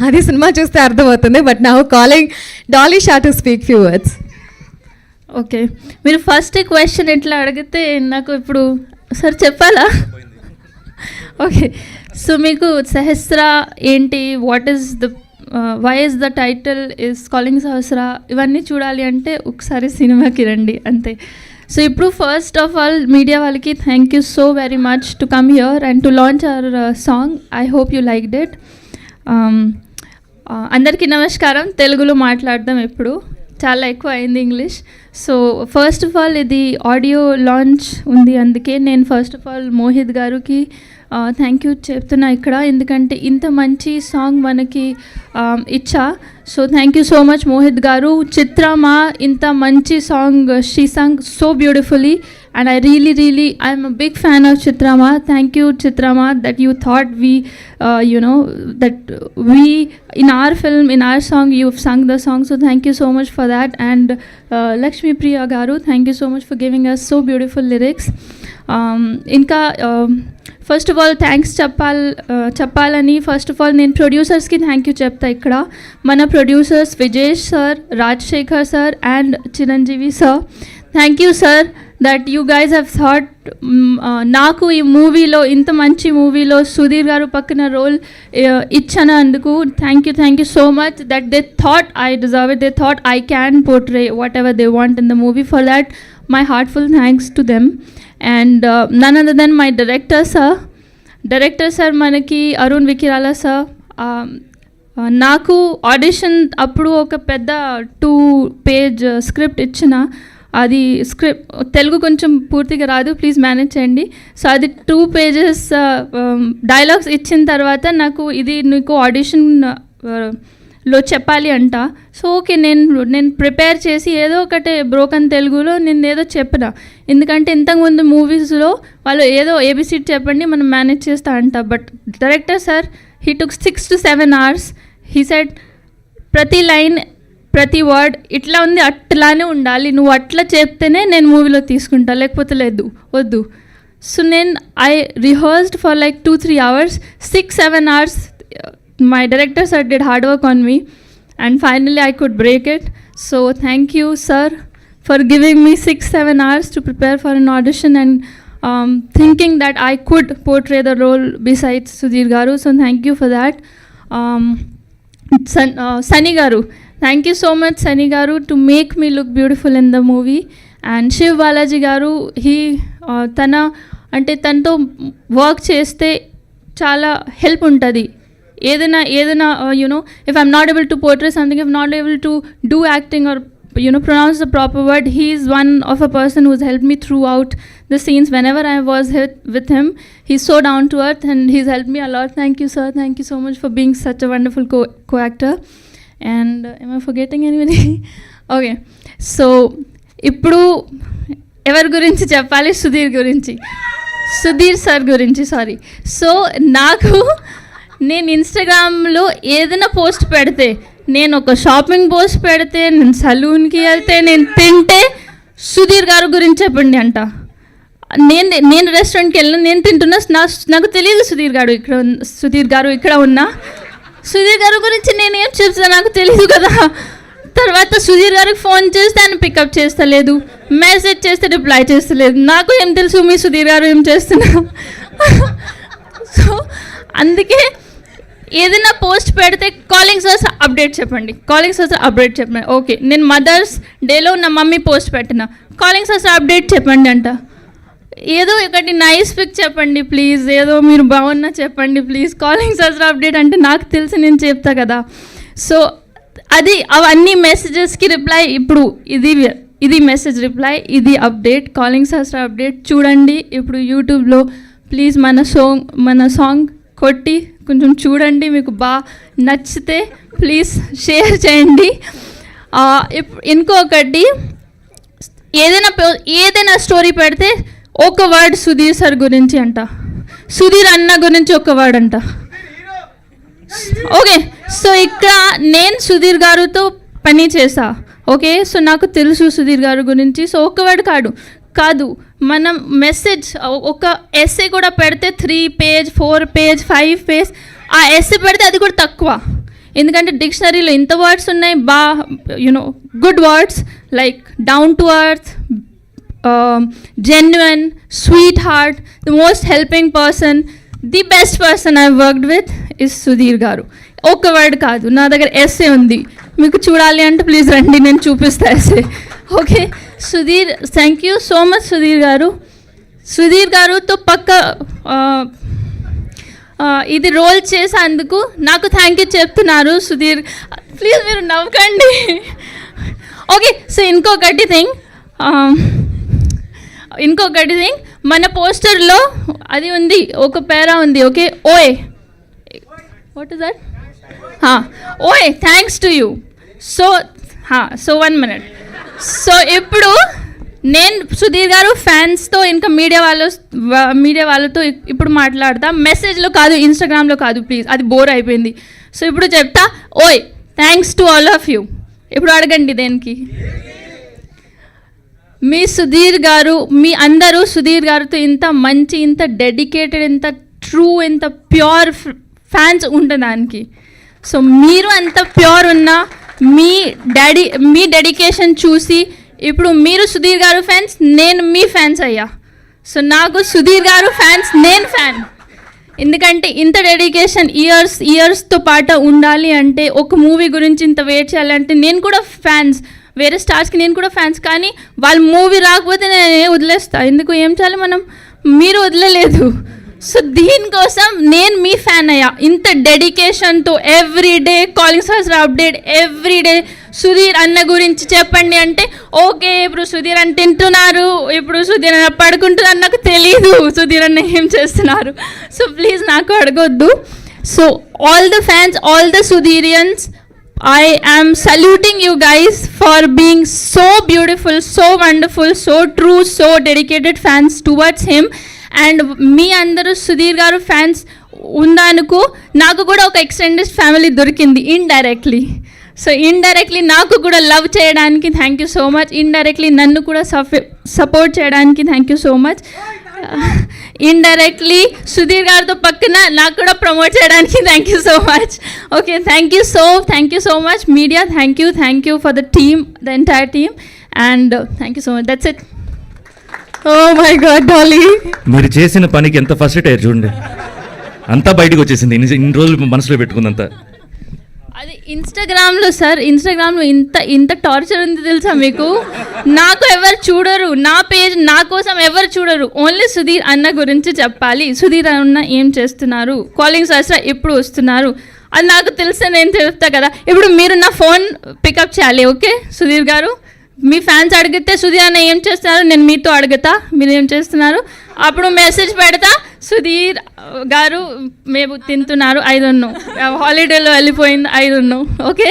అది సినిమా చూస్తే అర్థమవుతుంది. But now calling Dolly Shah to speak few words. Okay, మీరు ఫస్ట్ క్వశ్చన్ ఎట్లా అడిగితే నాకు ఇప్పుడు సార్ చెప్పాలా? ఓకే, సో మీకు సహస్ర ఏంటి, what is the why is the title is calling Sahasra, ఇవన్నీ చూడాలి అంటే ఒకసారి సినిమాకి రండి అంతే. సో ఇప్పుడు ఫస్ట్ ఆఫ్ ఆల్ మీడియా వాళ్ళకి thank you so very much to come here and to launch our song. I hope you liked it. అందరికీ నమస్కారం. తెలుగులో మాట్లాడదాం, ఇప్పుడు చాలా ఎక్కువ అయింది English. So first of all ఇది ఆడియో లాంచ్ ఉంది, అందుకే నేను ఫస్ట్ ఆఫ్ ఆల్ మోహిత్ గారికి థ్యాంక్ యూ చెప్తున్నా ఇక్కడ, ఎందుకంటే ఇంత మంచి సాంగ్ మనకి ఇచ్చా. So thank you so much Mohit గారు. చిత్రమా ఇంత మంచి song, she song so beautifully and I really I'm a big fan of Chitrama. Thank you Chitrama that you thought we that we in our film, in our song, you've sung the song, so thank you so much for that. And Lakshmi Priya garu, thank you so much for giving us so beautiful lyrics. Inka first of all thanks చెప్పాలని first of all నేను ప్రొడ్యూసర్స్కి thank you చెప్తా. ఇక్కడ మన producers Vijesh sir, Rajasekhar sir and Chiranjeevi sir, thank you sir that you guys have thought నాకు ఈ మూవీలో, ఇంత మంచి మూవీలో సుధీర్ గారు పక్కన రోల్ ఇచ్చినందుకు thank you so much. That they thought I deserve it, they thought I can portray whatever they want in the movie. For that my heartful thanks to them. And none other than my director sir మనకి Arun Vikirala sir. నాకు audition అప్పుడు ఒక పెద్ద 2-page script ఇచ్చిన, అది script Telugu కొంచెం పూర్తిగా రాదు, ప్లీజ్ మేనేజ్ చేయండి. సో అది 2 pages డైలాగ్స్ ఇచ్చిన తర్వాత నాకు ఇది నీకు ఆడిషన్ లో చెప్పాలి అంట. సో ఓకే, నేను ప్రిపేర్ చేసి ఏదో ఒకటి బ్రోకన్ తెలుగులో నేను ఏదో చెప్పిన, ఎందుకంటే ఇంతకుముందు మూవీస్లో వాళ్ళు ఏదో ఏబిసిడి చెప్పండి మనం మేనేజ్ చేస్తా అంట. But director sir he took 6 to 7 hours. He said ప్రతి లైన్ ప్రతి వర్డ్ ఇట్లా ఉంది, అట్లానే ఉండాలి, నువ్వు అట్లా చెప్తేనే నేను మూవీలో తీసుకుంటా, లేకపోతే లేదు వద్దు. So I rehearsed for like 2-3 hours, 6-7 hours. My director sir did hard work on me and finally I could break it. So thank you sir for giving me 6-7 hours to prepare for an audition and thinking that I could portray the role besides Sudhir garu. So thank you for that. Sunny garu, thank you so much Sunny garu to make me look beautiful in the movie. And Shiv Balaji garu, he తనతో work చేస్తే చాలా help ఉంటుంది. ఏదైనా if I'm not able to portray something, if I'm not able to do acting or pronounce the proper word, he is one of a person who's helped me throughout the scenes. Whenever I was with him, he's so down to earth and he's helped me a lot. Thank you sir, thank you so much for being such a wonderful co-actor. And am I forgetting anybody? Okay, so ఇప్పుడు ఎవరి గురించి చెప్పాలి? Sudheer sir గురించి. Sorry. So నేను ఇన్స్టాగ్రామ్లో ఏదైనా post పెడితే, నేను ఒక షాపింగ్ పోస్ట్ పెడితే, నేను సలూన్కి వెళ్తే, నేను తింటే సుధీర్ గారు గురించి చెప్పండి అంట. నేను రెస్టారెంట్కి వెళ్ళిన, నేను తింటున్నా, నాకు తెలియదు సుధీర్ గారు ఇక్కడ ఉన్నా. సుధీర్ గారు గురించి నేనేం చెప్తా నాకు తెలియదు కదా. తర్వాత సుధీర్ గారికి ఫోన్ చేస్తే ఆయన పికప్ చేస్తలేదు, మెసేజ్ చేస్తే రిప్లై చేస్తలేదు. నాకు ఏం తెలుసు మీ సుధీర్ గారు ఏం చేస్తున్నా. సో అందుకే ఏదైనా పోస్ట్ పెడితే కాలింగ్ సర్స్ అప్డేట్ చెప్పండి. ఓకే, నేను మదర్స్ డేలో నా మమ్మీ పోస్ట్ పెట్టిన, కాలింగ్ సర్స్ అప్డేట్ చెప్పండి అంట. ఏదో ఒకటి నైస్ పిక్ చెప్పండి ప్లీజ్, ఏదో మీరు బాగున్నా చెప్పండి ప్లీజ్. కాలింగ్ సర్స్ అప్డేట్ అంటే నాకు తెలిసి నేను చెప్తా కదా. సో అవన్నీ మెసేజెస్కి రిప్లై. ఇప్పుడు ఇది మెసేజ్ రిప్లై, ఇది అప్డేట్, కాలింగ్ సర్స్ అప్డేట్ చూడండి. ఇప్పుడు యూట్యూబ్లో ప్లీజ్ మన సాంగ్ కొట్టి కొంచెం చూడండి, మీకు బాగా నచ్చితే ప్లీజ్ షేర్ చేయండి. ఇంకొకటి, ఏదైనా స్టోరీ పెడితే ఒక వర్డ్ సుధీర్ సార్ గురించి అంట, సుధీర్ అన్న గురించి ఒక వర్డ్ అంట. ఓకే, సో ఇక్కడ నేను సుధీర్ గారితో పని చేసా. ఓకే, సో నాకు తెలుసు సుధీర్ గారి గురించి. సో ఒక వర్డ్ కాదు, మనం మెసేజ్ ఒక ఎస్సే కూడా పెడితే 3 page 4 page 5 page, ఆ ఎస్సే పెడితే అది కూడా తక్కువ. ఎందుకంటే డిక్షనరీలో ఇంత వర్డ్స్ ఉన్నాయి, good words like down to earth, genuine, sweetheart, the most helping person, the best person I've worked with is Sudhir garu. ఒక వర్డ్ కాదు, నా దగ్గర ఎస్సే ఉంది, మీకు చూడాలి అంటే ప్లీజ్ రండి, నేను చూపిస్తా essay. Okay, Sudheer, thank you so much Sudheer గారు. సుధీర్ గారుతో పక్క ఇది రోల్ చేసేందుకు నాకు థ్యాంక్ యూ చెప్తున్నారు సుధీర్. ప్లీజ్ మీరు నవ్వకండి. ఓకే, సో ఇంకొకటి థింగ్, మన పోస్టర్లో అది ఉంది, ఒక పేరా ఉంది. ఓకే, ఓయ్, వాట్ ఇస్ దట్? ఓయ్, thanks to you. So 1 minute. So ఇప్పుడు నేను సుధీర్ గారు ఫ్యాన్స్తో ఇంకా మీడియా వాళ్ళతో ఇప్పుడు మాట్లాడతా, మెసేజ్లో కాదు, ఇన్స్టాగ్రామ్లో కాదు ప్లీజ్, అది బోర్ అయిపోయింది. సో ఇప్పుడు చెప్తా, ఓయ్, thanks to all of you. ఇప్పుడు అడగండి దేనికి. మీ సుధీర్ గారు, మీ అందరూ సుధీర్ గారితో ఇంత మంచి, ఇంత డెడికేటెడ్, ఇంత ట్రూ, ఇంత ప్యూర్ ఫ్యాన్స్ ఉండడానికి. సో మీరు అంత ప్యూర్ ఉన్న మీ డెడికేషన్ చూసి ఇప్పుడు మీరు సుధీర్ గారు ఫ్యాన్స్, నేను మీ ఫ్యాన్స్ అయ్యా. సో నాకు సుధీర్ గారు ఫ్యాన్స్, నేను ఫ్యాన్. ఎందుకంటే ఇంత డెడికేషన్ ఇయర్స్తో పాటు ఉండాలి అంటే, ఒక మూవీ గురించి ఇంత వెయిట్ చేయాలంటే, నేను కూడా ఫ్యాన్స్, వేరే స్టార్స్కి నేను కూడా ఫ్యాన్స్, కానీ వాళ్ళ మూవీ రాకపోతే నేను వదిలేస్తా. ఎందుకు, ఏం చేయాలి మనం, మీరు వదిలేదు. సో దీనికోసం నేను మీ ఫ్యాన్ అయ్యా. ఇంత డెడికేషన్తో everyday calling stars update, everyday Sudheer అన్న గురించి చెప్పండి అంటే, ఓకే ఇప్పుడు సుధీర్ అన్న తింటున్నారు, ఇప్పుడు సుధీర్ అన్న పడుకుంటున్నారు, నాకు తెలీదు సుధీర్ అన్న ఏం చేస్తున్నారు. సో ప్లీజ్ నాకు అడగొద్దు. So all the fans, all the Sudheerians, I am saluting you guys for being so beautiful, so wonderful, so true, so dedicated fans towards him. And మీ అందరూ సుధీర్ గారు ఫ్యాన్స్ ఉందనుకో, నాకు కూడా ఒక ఎక్స్టెండెడ్ ఫ్యామిలీ దొరికింది ఇండైరెక్ట్లీ. సో ఇండైరెక్ట్లీ నాకు కూడా లవ్ చేయడానికి thank you so much, indirectly నన్ను కూడా సపోర్ట్ చేయడానికి thank you so much, indirectly Sudheer గారితో పక్కన నాకు కూడా ప్రమోట్ చేయడానికి thank you so much. Okay, thank you so much media, thank you for the team, the entire team, and thank you so much. That's it. Oh my God Dolly, మీరు చేసిన పనికి ఎంత first అయ్యారు చూడండి, అంతా బయటకు వచ్చేసింది, ఇన్ని రోజులు మనసులో పెట్టుకుందంతా. అది ఇన్స్టాగ్రామ్లో సార్, ఇన్స్టాగ్రామ్లో ఇంత టార్చర్ ఉంది తెలుసా మీకు. నాకు ఎవరు చూడరు, నా పేజ్ నా కోసం ఎవరు చూడరు, ఓన్లీ సుధీర్ అన్న గురించి చెప్పాలి. సుధీర్ అన్న ఏం చేస్తున్నారు, కాలింగ్ శాస్త్ర ఎప్పుడు వస్తున్నారు, అది నాకు తెలిస్తే నేను చెప్తా కదా. ఇప్పుడు మీరు నా ఫోన్ పికప్ చేయాలి. ఓకే సుధీర్ గారు, మీ ఫ్యాన్స్ అడిగితే సుధీర్ అన్న ఏం చేస్తున్నారు, నేను మీతో అడుగుతా మీరు ఏం చేస్తున్నారు, అప్పుడు మెసేజ్ పెడతా, సుధీర్ గారు మేము తింటున్నారు, ఐ డోంట్ నో, హాలిడేలో వెళ్ళిపోయింది, ఐ డోంట్ నో. ఓకే.